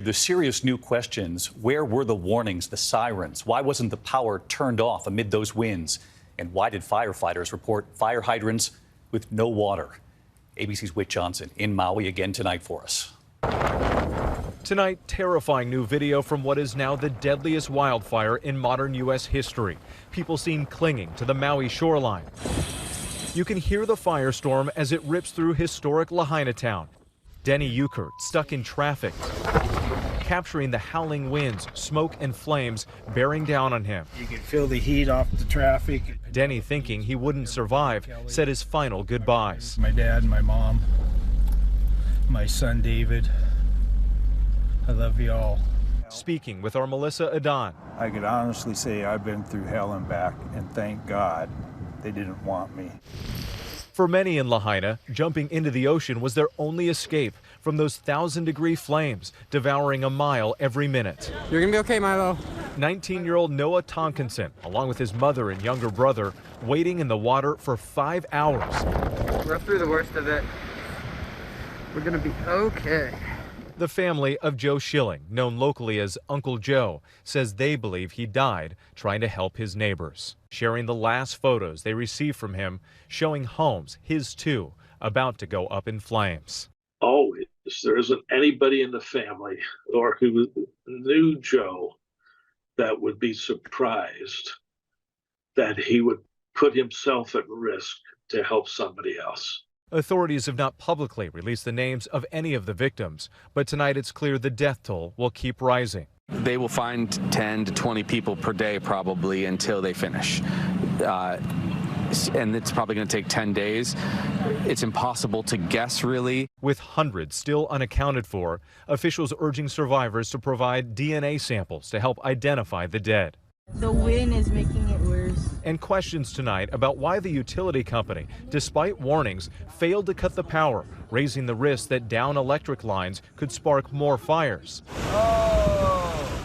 The serious new questions: where were the warnings, the sirens? Why wasn't the power turned off amid those winds? And why did firefighters report fire hydrants with no water? ABC's Whit Johnson in Maui again tonight for us. Tonight, terrifying new video from what is now the deadliest wildfire in modern U.S. history. People seen clinging to the Maui shoreline. You can hear the firestorm as it rips through historic Lahaina town. Denny Euchert stuck in traffic, capturing the howling winds, smoke and flames bearing down on him. You can feel the heat off the traffic. Denny, thinking he wouldn't survive, said his final goodbyes. My dad, my mom, my son David, I love you all. Speaking with our Melissa Adan. I could honestly say I've been through hell and back, and thank God they didn't want me. For many in Lahaina, jumping into the ocean was their only escape from those 1,000-degree flames devouring a mile every minute. You're gonna be okay, Milo. 19-year-old Noah Tonkinson, along with his mother and younger brother, waiting in the water for 5 hours. We're through the worst of it. We're gonna be okay. The family of Joe Schilling, known locally as Uncle Joe, says they believe he died trying to help his neighbors, sharing the last photos they received from him, showing homes, his too, about to go up in flames. Always, there isn't anybody in the family or who knew Joe that would be surprised that he would put himself at risk to help somebody else. Authorities have not publicly released the names of any of the victims, but tonight it's clear the death toll will keep rising. They will find 10 to 20 people per day probably until they finish. And it's probably going to take 10 days. It's impossible to guess, really. With hundreds still unaccounted for, officials urging survivors to provide DNA samples to help identify the dead. The wind is making it worse. And questions tonight about why the utility company, despite warnings, failed to cut the power, raising the risk that down electric lines could spark more fires.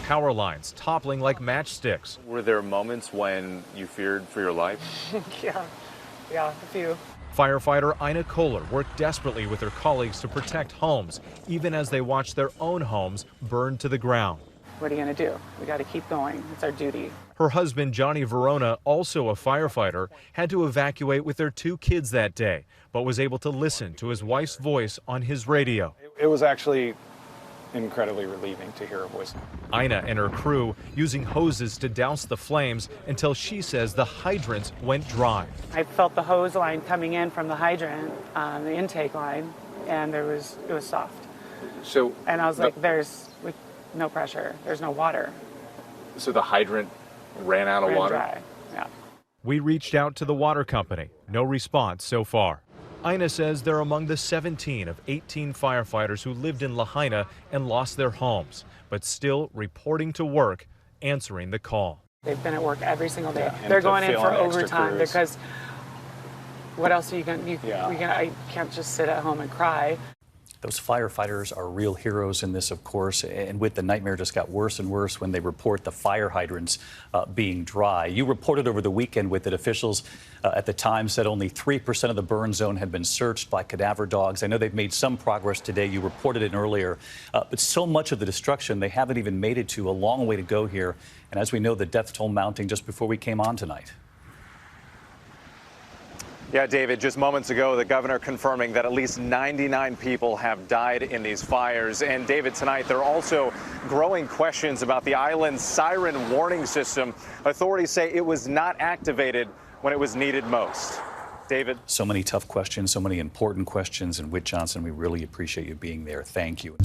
Power lines toppling like matchsticks. Were there moments when you feared for your life? Yeah, a few. Firefighter Ina Kohler worked desperately with her colleagues to protect homes, even as they watched their own homes burn to the ground. What are you going to do? We got to keep going. It's our duty. Her husband, Johnny Verona, also a firefighter, had to evacuate with their 2 kids that day, but was able to listen to his wife's voice on his radio. It was actually incredibly relieving to hear her voice. Ina and her crew using hoses to douse the flames until she says the hydrants went dry. I felt the hose line coming in from the hydrant, the intake line, and it was soft. And I was like, there's no pressure. There's no water. So the hydrant ran out of water? Dry. Yeah. We reached out to the water company. No response so far. Ina says they're among the 17 of 18 firefighters who lived in Lahaina and lost their homes, but still reporting to work, answering the call. They've been at work every single day. They're going in for overtime because what else are you going to do? I can't just sit at home and cry. Those firefighters are real heroes in this, of course, and with the nightmare just got worse and worse when they report the fire hydrants being dry. You reported over the weekend with it. Officials at the time said only 3% of the burn zone had been searched by cadaver dogs. I know they've made some progress today. You reported it earlier, but so much of the destruction they haven't even made it to. A long way to go here. And as we know, the death toll mounting just before we came on tonight. Yeah, David, just moments ago, the governor confirming that at least 99 people have died in these fires. And David, tonight, there are also growing questions about the island's siren warning system. Authorities say it was not activated when it was needed most. David? So many tough questions, so many important questions. And Whit Johnson, we really appreciate you being there. Thank you.